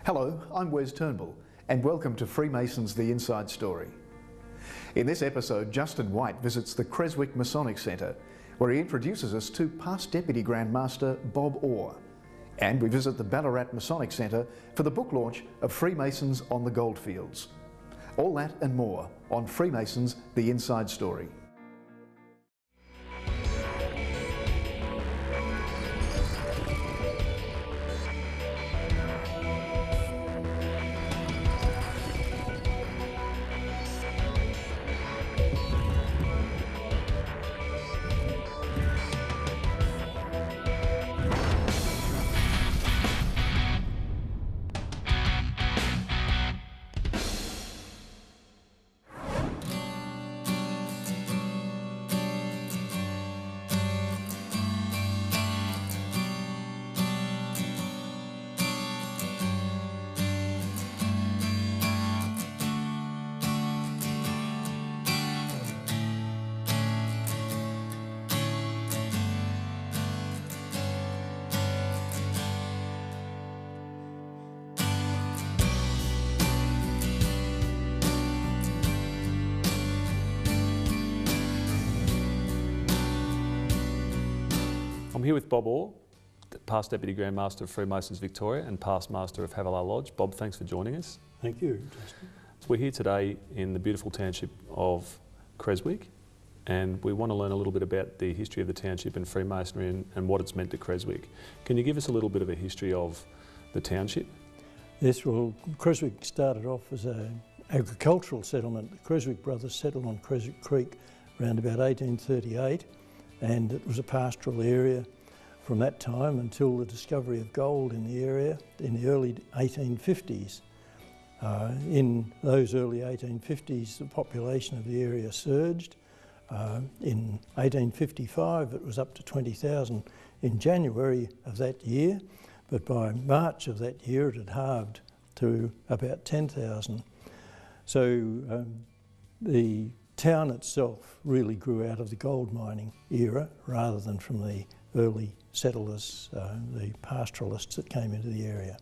Hello, I'm Wes Turnbull, and welcome to Freemasons The Inside Story. In this episode, Justin White visits the Creswick Masonic Centre, where he introduces us to past Deputy Grand Master Bob Orr. And we visit the Ballarat Masonic Centre for the book launch of Freemasons on the Goldfields. All that and more on Freemasons The Inside Story. I'm here with Bob Orr, past Deputy Grand Master of Freemasons Victoria and past Master of Havilah Lodge. Bob, thanks for joining us. Thank you, Justin. So we're here today in the beautiful township of Creswick, and we want to learn a little bit about the history of the township and Freemasonry and what it's meant to Creswick. Can you give us a little bit of a history of the township? Yes, well, Creswick started off as an agricultural settlement. The Creswick brothers settled on Creswick Creek around about 1838, and it was a pastoral area from that time until the discovery of gold in the area in the early 1850s. In those early 1850s, the population of the area surged. In 1855, it was up to 20,000 in January of that year, but by March of that year, it had halved to about 10,000. So the town itself really grew out of the gold mining era rather than from the early settlers, the pastoralists that came into the area.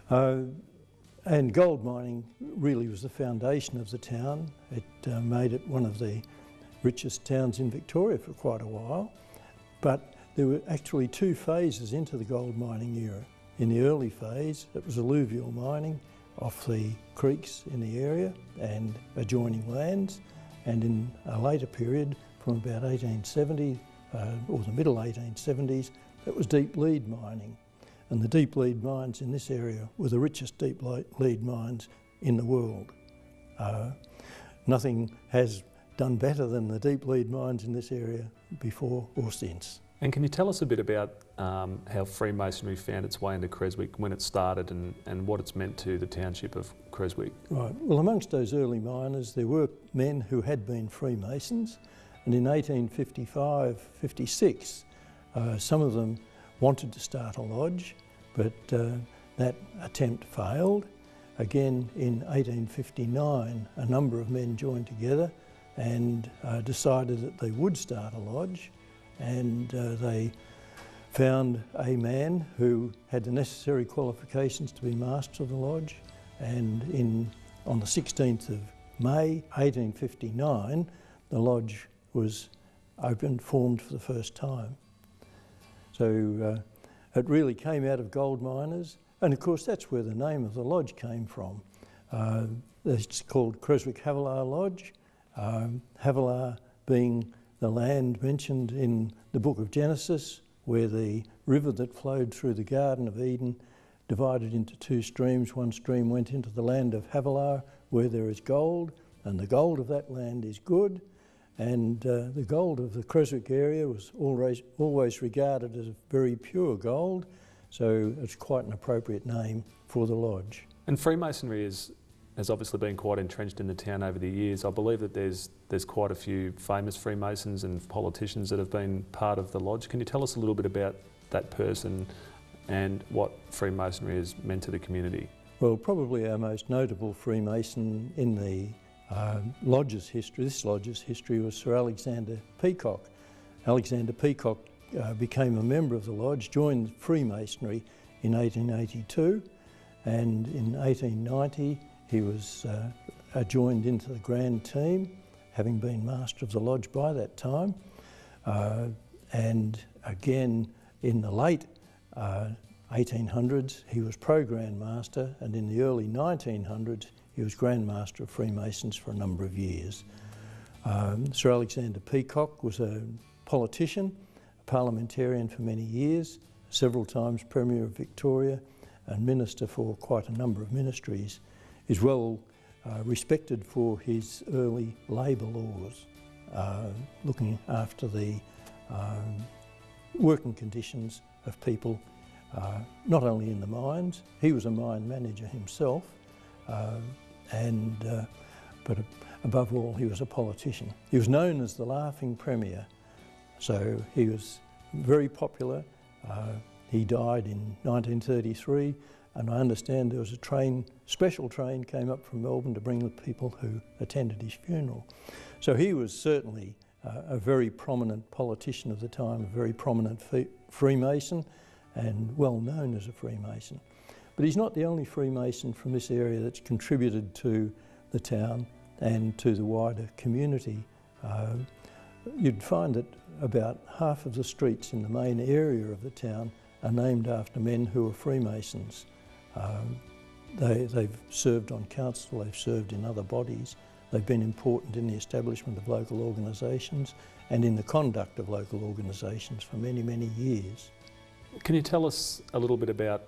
And gold mining really was the foundation of the town. It made it one of the richest towns in Victoria for quite a while. But there were actually two phases into the gold mining era. In the early phase, it was alluvial mining off the creeks in the area and adjoining lands. And in a later period, from about 1870, or the middle 1870s, that was deep lead mining. And the deep lead mines in this area were the richest deep lead mines in the world. Nothing has done better than the deep lead mines in this area before or since. And can you tell us a bit about how Freemasonry found its way into Creswick, when it started and what it's meant to the township of Creswick? Right. Well, amongst those early miners, there were men who had been Freemasons, and in 1855-56, some of them wanted to start a lodge, but that attempt failed. Again, in 1859, a number of men joined together and decided that they would start a lodge, and they found a man who had the necessary qualifications to be master of the lodge, and on the 16th of May 1859, the lodge was formed for the first time. So it really came out of gold miners, and of course that's where the name of the lodge came from. It's called Creswick Havilah Lodge, Havilah being the land mentioned in the book of Genesis, where the river that flowed through the Garden of Eden divided into two streams. One stream went into the land of Havilah, where there is gold, and the gold of that land is good, and the gold of the Creswick area was always regarded as very pure gold, so it's quite an appropriate name for the lodge. And Freemasonry has obviously been quite entrenched in the town over the years. I believe that there's quite a few famous Freemasons and politicians that have been part of the lodge. Can you tell us a little bit about that person and what Freemasonry has meant to the community? Well, probably our most notable Freemason in the lodge's history, this lodge's history, was Sir Alexander Peacock. Alexander Peacock became a member of the lodge, joined Freemasonry in 1882, and in 1890 he was joined into the grand team, having been Master of the Lodge by that time, and again in the late 1800s he was Pro-Grand Master, and in the early 1900s he was Grand Master of Freemasons for a number of years. Sir Alexander Peacock was a politician, a parliamentarian for many years, several times Premier of Victoria and Minister for quite a number of ministries. Is well respected for his early labour laws, looking after the working conditions of people, not only in the mines. He was a mine manager himself, but above all he was a politician. He was known as the Laughing Premier, so he was very popular. He died in 1933, and I understand there was a special train came up from Melbourne to bring the people who attended his funeral. So he was certainly a very prominent politician of the time, a very prominent Freemason, and well known as a Freemason. But he's not the only Freemason from this area that's contributed to the town and to the wider community. You'd find that about half of the streets in the main area of the town are named after men who are Freemasons. They've served on council, they've served in other bodies, they've been important in the establishment of local organisations and in the conduct of local organisations for many, many years. Can you tell us a little bit about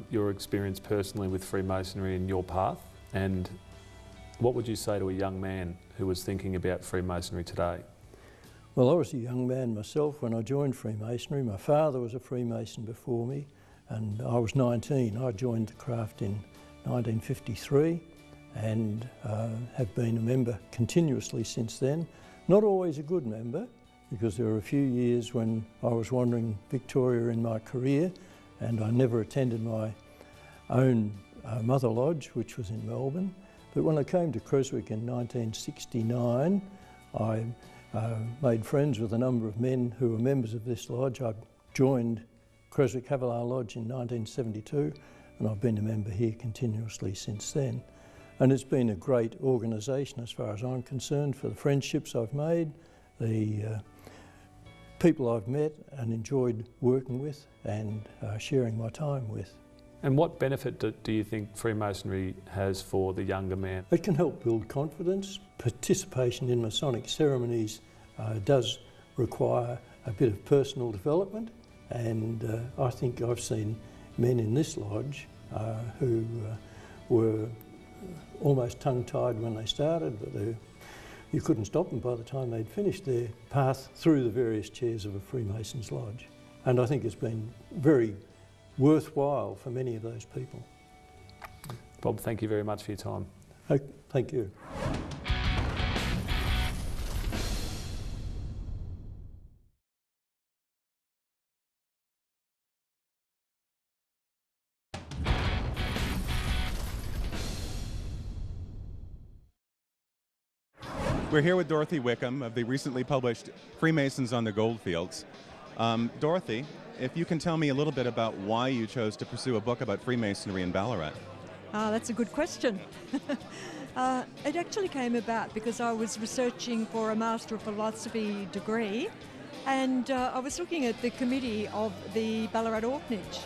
your experience personally with Freemasonry and your path, and what would you say to a young man who was thinking about Freemasonry today? Well, I was a young man myself when I joined Freemasonry. My father was a Freemason before me, and I was 19. I joined the craft in 1953 and have been a member continuously since then. Not always a good member, because there were a few years when I was wandering Victoria in my career and I never attended my own mother lodge, which was in Melbourne. But when I came to Creswick in 1969, I made friends with a number of men who were members of this lodge. I joined Creswick Havilah Lodge in 1972, and I've been a member here continuously since then. And it's been a great organisation as far as I'm concerned, for the friendships I've made, the people I've met and enjoyed working with and sharing my time with. And what benefit do you think Freemasonry has for the younger man? It can help build confidence. Participation in Masonic ceremonies does require a bit of personal development, and I think I've seen men in this lodge who were almost tongue-tied when they started, but you couldn't stop them by the time they'd finished their path through the various chairs of a Freemasons lodge. And I think it's been very worthwhile for many of those people. Bob, thank you very much for your time. Thank you. We're here with Dorothy Wickham of the recently published Freemasons on the Goldfields. Dorothy, if you can tell me a little bit about why you chose to pursue a book about Freemasonry in Ballarat. That's a good question. It actually came about because I was researching for a Master of Philosophy degree, and I was looking at the committee of the Ballarat Orphanage,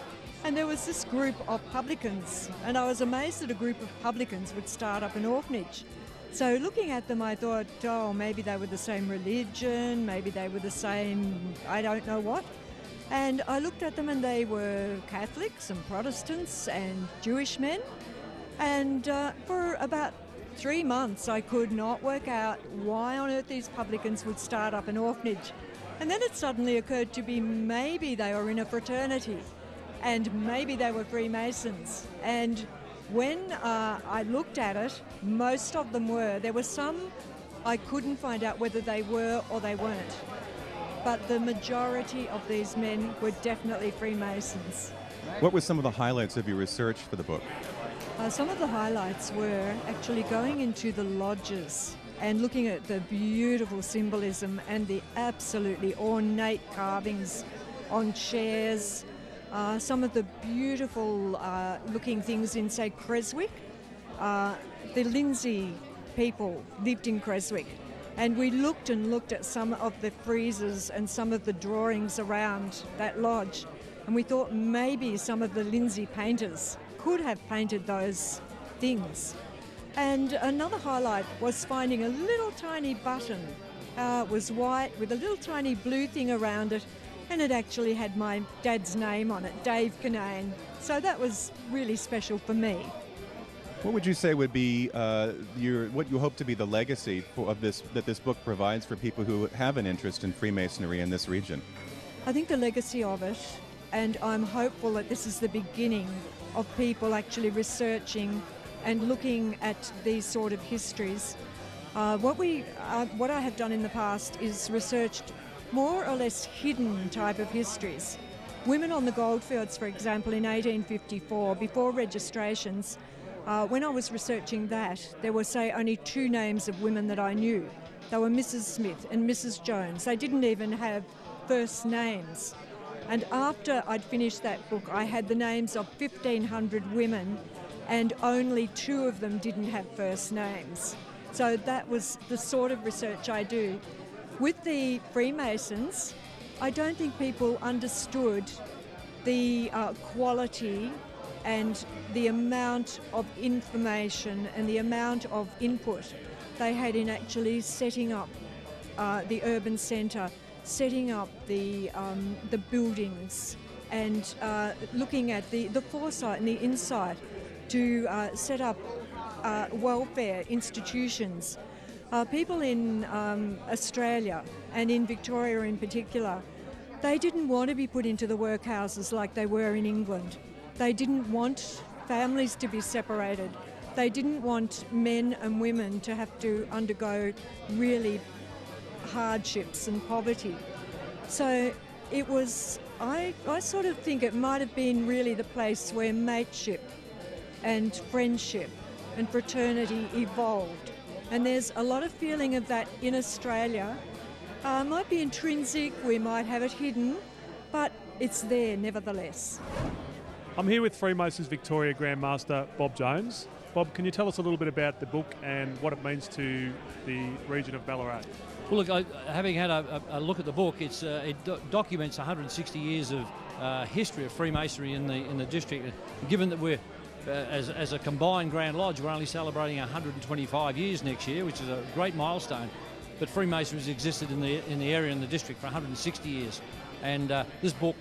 and there was this group of publicans, and I was amazed that a group of publicans would start up an orphanage. So looking at them, I thought, oh, maybe they were the same religion, maybe they were the same, I don't know what. And I looked at them and they were Catholics and Protestants and Jewish men. And for about 3 months, I could not work out why on earth these publicans would start up an orphanage. And then it suddenly occurred to me, maybe they were in a fraternity and maybe they were Freemasons. And when I looked at it, most of them were. There were some I couldn't find out whether they were or they weren't. But the majority of these men were definitely Freemasons. What were some of the highlights of your research for the book? Some of the highlights were actually going into the lodges and looking at the beautiful symbolism and the absolutely ornate carvings on chairs, some of the beautiful looking things in, say, Creswick. The Lindsay people lived in Creswick, and we looked and looked at some of the friezes and some of the drawings around that lodge, and we thought maybe some of the Lindsay painters could have painted those things. And another highlight was finding a little tiny button. It was white with a little tiny blue thing around it, and it actually had my dad's name on it, Dave Canane. So that was really special for me. What would you say would be what you hope to be the legacy that this book provides for people who have an interest in Freemasonry in this region? I think the legacy of it, and I'm hopeful that this is the beginning of people actually researching and looking at these sort of histories. What I have done in the past is researched more or less hidden type of histories. Women on the Goldfields, for example, in 1854, before registrations, when I was researching that, there were, say, only 2 names of women that I knew. They were Mrs. Smith and Mrs. Jones. They didn't even have first names. And after I'd finished that book, I had the names of 1,500 women, and only 2 of them didn't have first names. So that was the sort of research I do. With the Freemasons, I don't think people understood the quality and the amount of information and the amount of input they had in actually setting up the urban centre, setting up the buildings, and looking at the foresight and the insight to set up welfare institutions. People in Australia and in Victoria in particular, they didn't want to be put into the workhouses like they were in England. They didn't want families to be separated. They didn't want men and women to have to undergo really hardships and poverty. So it was, I sort of think it might have been really the place where mateship and friendship and fraternity evolved. And there's a lot of feeling of that in Australia. Might be intrinsic, we might have it hidden, but it's there nevertheless. I'm here with Freemasons Victoria Grand Master Bob Jones. Bob, can you tell us a little bit about the book and what it means to the region of Ballarat? Well, look, having had a look at the book, it documents 160 years of history of Freemasonry in the district. Given that we're as a combined Grand Lodge, we're only celebrating 125 years next year, which is a great milestone. But Freemasonry has existed in the area and the district for 160 years. And this book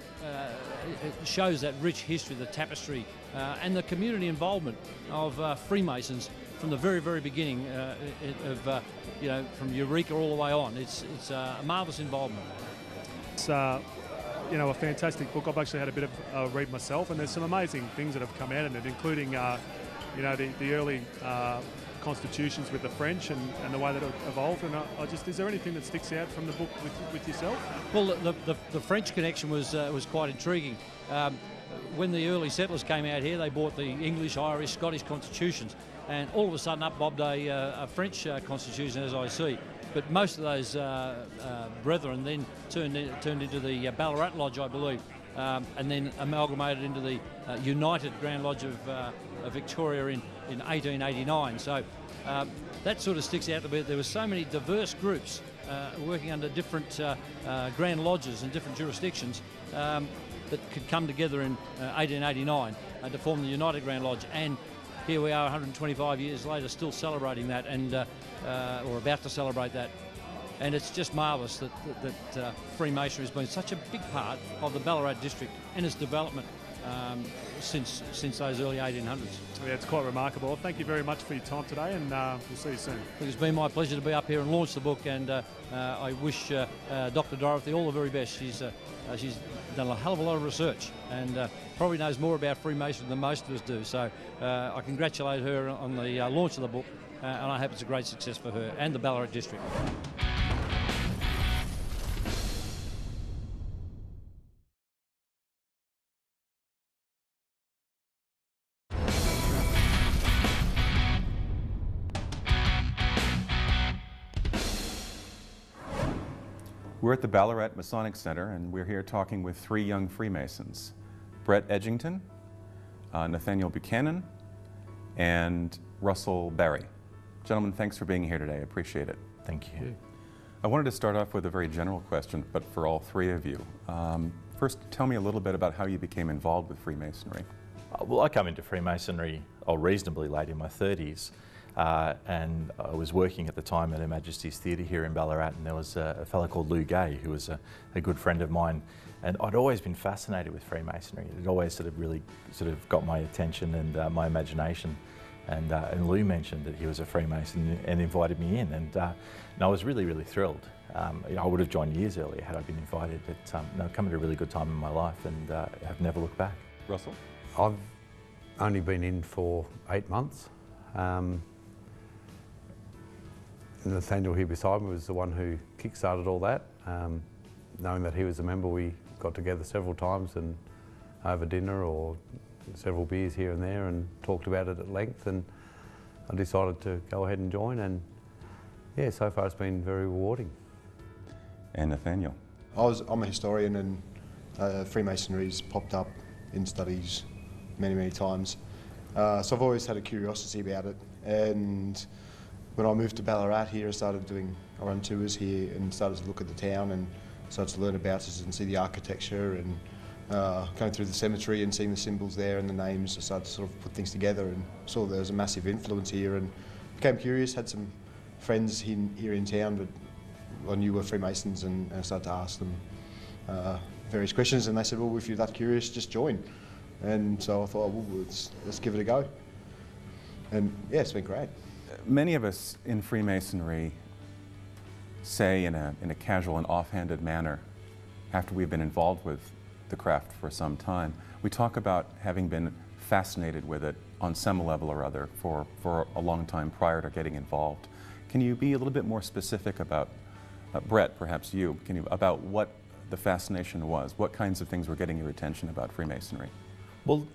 shows that rich history, the tapestry, and the community involvement of Freemasons from the very, very beginning from Eureka all the way on. It's a marvellous involvement. It's a fantastic book. I've actually had a bit of a read myself, and there's some amazing things that have come out in it, including the early constitutions with the French and the way that it evolved. And is there anything that sticks out from the book with yourself? Well, the French connection was quite intriguing. When the early settlers came out here, they bought the English, Irish, Scottish constitutions, and all of a sudden up bobbed a French constitution, as I see. But most of those brethren then turned into the Ballarat Lodge, I believe, and then amalgamated into the United Grand Lodge of Victoria in 1889. So that sort of sticks out a bit. There were so many diverse groups working under different Grand Lodges in different jurisdictions that could come together in 1889 to form the United Grand Lodge. And here we are 125 years later still celebrating that, and or about to celebrate that. And it's just marvellous that Freemasonry has been such a big part of the Ballarat district and its development since those early 1800s. Yeah, it's quite remarkable. Well, thank you very much for your time today, and we'll see you soon. It's been my pleasure to be up here and launch the book, and I wish Dr. Dorothy all the very best. She's done a hell of a lot of research and probably knows more about Freemasonry than most of us do. So I congratulate her on the launch of the book, and I hope it's a great success for her and the Ballarat district. We're at the Ballarat Masonic Centre, and we're here talking with 3 young Freemasons. Brett Edgington, Nathaniel Buchanan, and Russell Barry. Gentlemen, thanks for being here today. I appreciate it. Thank you. I wanted to start off with a very general question, but for all three of you. First, tell me a little bit about how you became involved with Freemasonry. Well, I come into Freemasonry reasonably late in my 30s, and I was working at the time at Her Majesty's Theatre here in Ballarat, and there was a fellow called Lou Gay, who was a good friend of mine, and I'd always been fascinated with Freemasonry. It always sort of really got my attention and my imagination, and Lou mentioned that he was a Freemason and invited me in, and I was really, really thrilled. I would have joined years earlier had I been invited, but no, come at a really good time in my life, and have never looked back. Russell? I've only been in for 8 months. Nathaniel here beside me was the one who kick-started all that. Knowing that he was a member, we got together several times and over dinner or several beers here and there and talked about it at length, and I decided to go ahead and join, and yeah, so far it's been very rewarding. And Nathaniel? I'm a historian, and Freemasonry's popped up in studies many times. So I've always had a curiosity about it, and when I moved to Ballarat here, I started doing our own tours here and started to look at the town and started to learn about it and see the architecture, and going through the cemetery and seeing the symbols there and the names. I started to sort of put things together and saw there was a massive influence here, and became curious, had some friends here in town that I knew were Freemasons, and I started to ask them various questions, and they said, well, if you're that curious, just join. And so I thought, well, let's give it a go. And yeah, it's been great. Many of us in Freemasonry say in a casual and offhanded manner, after we've been involved with the craft for some time, we talk about having been fascinated with it on some level or other for a long time prior to getting involved. Can you be a little bit more specific about, Brett, perhaps you, about what the fascination was? What kinds of things were getting your attention about Freemasonry? Well,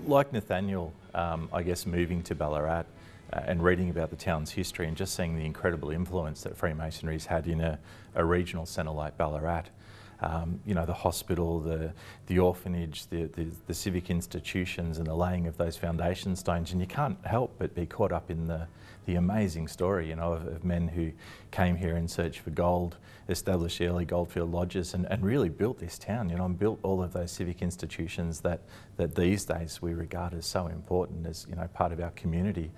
like Nathaniel, I guess moving to Ballarat and reading about the town's history and just seeing the incredible influence that Freemasonry's had in a regional centre like Ballarat. You know, the hospital, the orphanage, the civic institutions, and the laying of those foundation stones, and you can't help but be caught up in the amazing story, you know, of men who came here in search for gold, established the early Goldfield lodges, and really built this town, you know, and built all of those civic institutions that these days we regard as so important as, you know, part of our community.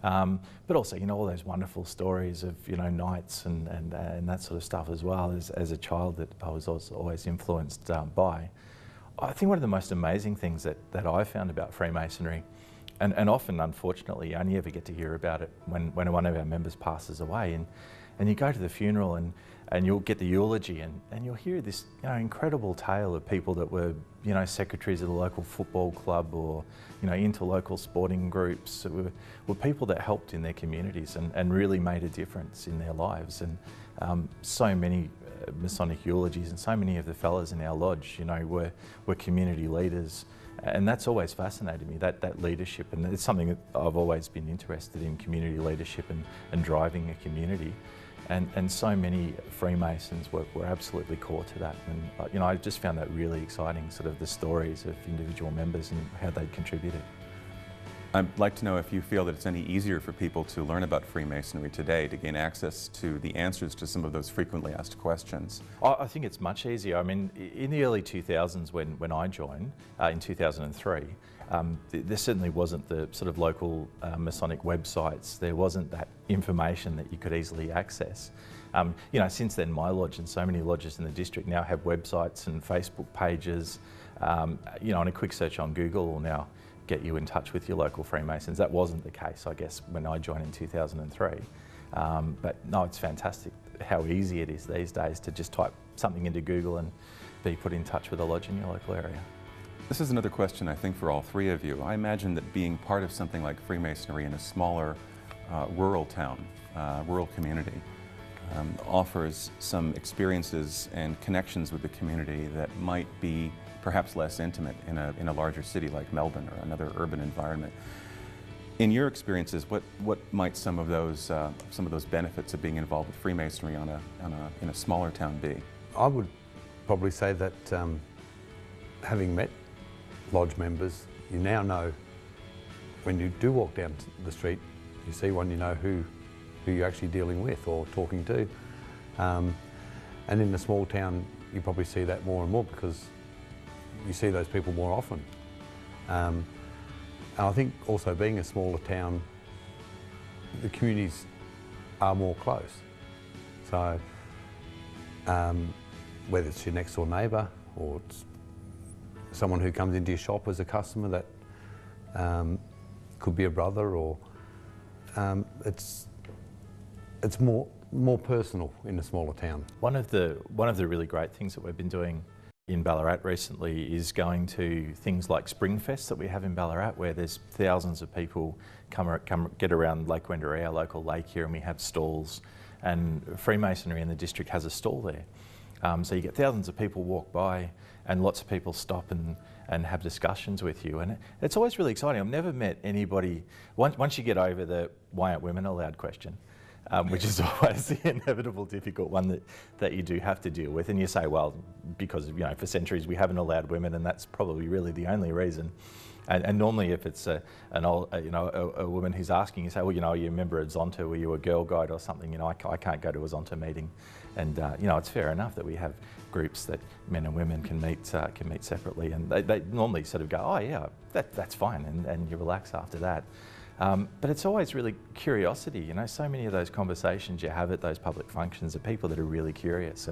But also, you know, all those wonderful stories of, you know, knights and that sort of stuff as well as a child that I was also always influenced by. I think one of the most amazing things that I found about Freemasonry, and often, unfortunately, you only ever get to hear about it when one of our members passes away, and you go to the funeral and you'll get the eulogy and you'll hear this, you know, incredible tale of people that were, you know, secretaries of the local football club or, you know, into local sporting groups. It were people that helped in their communities and really made a difference in their lives. And so many Masonic eulogies, and so many of the fellows in our lodge, you know, were community leaders. And that's always fascinated me, that leadership. And it's something that I've always been interested in, community leadership and driving a community. And so many Freemasons were absolutely core to that. And you know, I just found that really exciting, sort of the stories of individual members and how they'd contributed. I'd like to know if you feel that it's any easier for people to learn about Freemasonry today, to gain access to the answers to some of those frequently asked questions. I think it's much easier. I mean, in the early 2000s when I joined, in 2003, there certainly wasn't the sort of local Masonic websites. There wasn't that information that you could easily access. You know, since then, my lodge and so many lodges in the district now have websites and Facebook pages. You know, and a quick search on Google will now get you in touch with your local Freemasons. That wasn't the case, I guess, when I joined in 2003. But no, it's fantastic how easy it is these days to just type something into Google and be put in touch with a lodge in your local area. This is another question, I think, for all three of you. I imagine that being part of something like Freemasonry in a smaller rural town, rural community, offers some experiences and connections with the community that might be perhaps less intimate in a larger city like Melbourne or another urban environment. In your experiences, what might some of those benefits of being involved with Freemasonry in a smaller town be? I would probably say that having met lodge members, you now know when you do walk down the street, you see one, you know who you're actually dealing with or talking to. And in a small town, you probably see that more and more because you see those people more often. And I think also being a smaller town, the communities are more close. So whether it's your next door neighbour or it's someone who comes into your shop as a customer, that could be a brother, or it's more personal in a smaller town. One of the really great things that we've been doing in Ballarat recently is going to things like Springfest that we have in Ballarat, where there's thousands of people come get around Lake Wendouree, our local lake here, and we have stalls, and Freemasonry in the district has a stall there. So you get thousands of people walk by and lots of people stop and have discussions with you, and it's always really exciting. I've never met anybody, once you get over the why aren't women allowed question, which is always the inevitable difficult one that you do have to deal with, and you say, well, because for centuries we haven't allowed women, and that's probably really the only reason. And normally if it's a woman who's asking, you say, well, are you a member of Zonta, were you a Girl Guide or something? I can't go to a Zonta meeting. And it's fair enough that we have groups that men and women can meet separately, and they normally sort of go, oh yeah, that's fine, and you relax after that. But it's always really curiosity, so many of those conversations you have at those public functions are people that are really curious,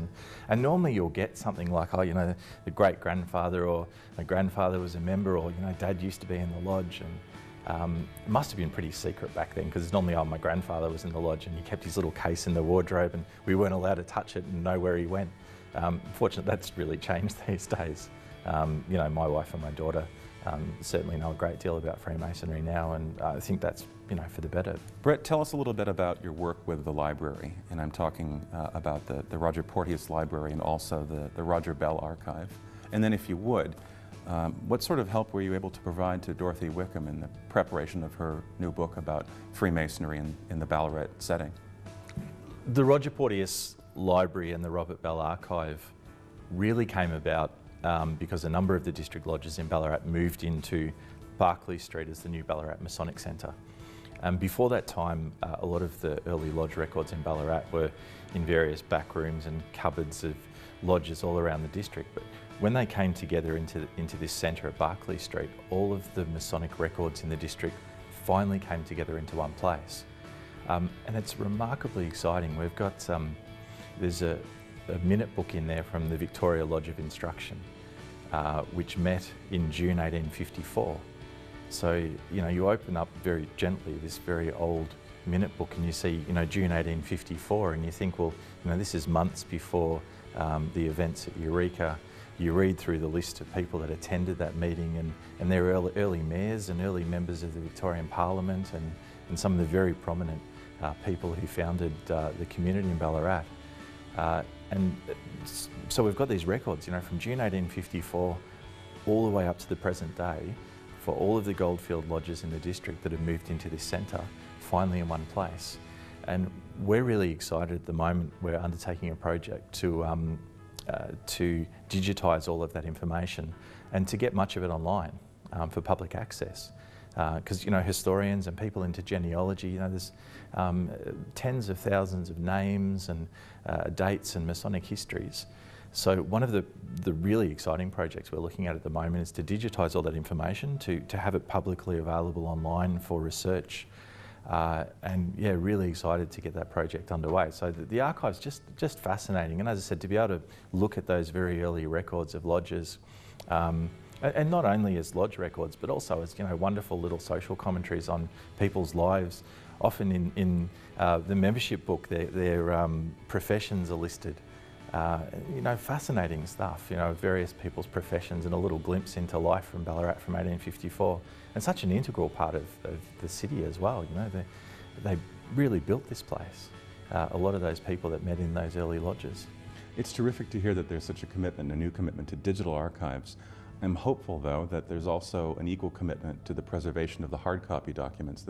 and normally you'll get something like, oh, the great-grandfather or my grandfather was a member, or Dad used to be in the lodge, and it must have been pretty secret back then, because normally, my grandfather was in the lodge and he kept his little case in the wardrobe and we weren't allowed to touch it and know where he went. Fortunately, that's really changed these days. My wife and my daughter certainly know a great deal about Freemasonry now, and I think that's for the better. Brett, tell us a little bit about your work with the library, and I'm talking about the Roger Porteous Library and also the Roger Bell Archive. And then if you would, what sort of help were you able to provide to Dorothy Wickham in the preparation of her new book about Freemasonry in the Ballarat setting? The Roger Porteous Library and the Robert Bell Archive really came about because a number of the district lodges in Ballarat moved into Barclay Street as the new Ballarat Masonic Centre. Before that time, a lot of the early lodge records in Ballarat were in various back rooms and cupboards of lodges all around the district. But when they came together into this centre at Barclay Street, all of the Masonic records in the district finally came together into one place. And it's remarkably exciting. We've got, there's a minute book in there from the Victoria Lodge of Instruction, which met in June 1854. So, you open up very gently this very old minute book and you see, June 1854, and you think, well, this is months before the events at Eureka. You read through the list of people that attended that meeting, and they're early mayors and early members of the Victorian Parliament and some of the very prominent people who founded the community in Ballarat. And so we've got these records, from June 1854 all the way up to the present day for all of the Goldfield lodges in the district that have moved into this centre, finally in one place. And we're really excited at the moment. We're undertaking a project to digitise all of that information and to get much of it online for public access. Because historians and people into genealogy, there's tens of thousands of names and dates and Masonic histories. So one of the really exciting projects we're looking at the moment is to digitise all that information, to have it publicly available online for research. And yeah, really excited to get that project underway. So the archive's just fascinating, and as I said, to be able to look at those very early records of lodges, and not only as lodge records, but also as wonderful little social commentaries on people's lives. Often in the membership book, their professions are listed. Fascinating stuff. Various people's professions and a little glimpse into life from Ballarat from 1854, and such an integral part of the city as well. They really built this place. A lot of those people that met in those early lodges. It's terrific to hear that there's such a new commitment to digital archives. I'm hopeful, though, that there's also an equal commitment to the preservation of the hard copy documents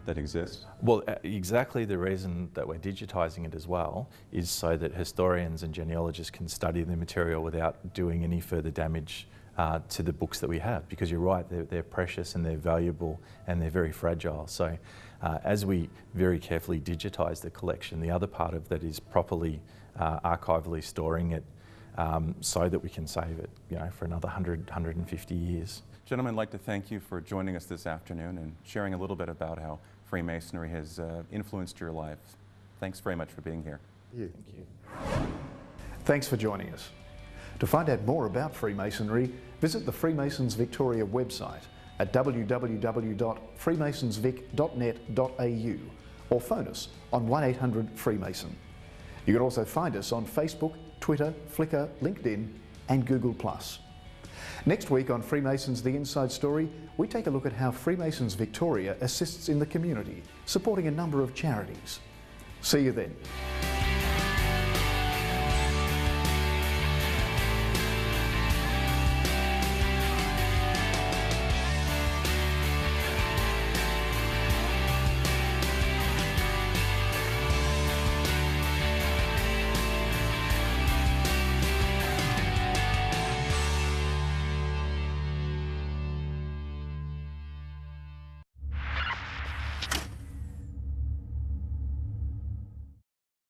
that exist. Well, exactly the reason that we're digitising it as well is so that historians and genealogists can study the material without doing any further damage to the books that we have, because you're right, they're precious and they're valuable and they're very fragile. So as we very carefully digitise the collection, the other part of that is properly archivally storing it so that we can save it, you know, for another 100, 150 years. Gentlemen, I'd like to thank you for joining us this afternoon and sharing a little bit about how Freemasonry has influenced your lives. Thanks very much for being here. Yeah. Thank you. Thanks for joining us. To find out more about Freemasonry, visit the Freemasons Victoria website at www.freemasonsvic.net.au or phone us on 1800 Freemason. You can also find us on Facebook, Twitter, Flickr, LinkedIn and Google+. Next week on Freemasons The Inside Story, we take a look at how Freemasons Victoria assists in the community, supporting a number of charities. See you then.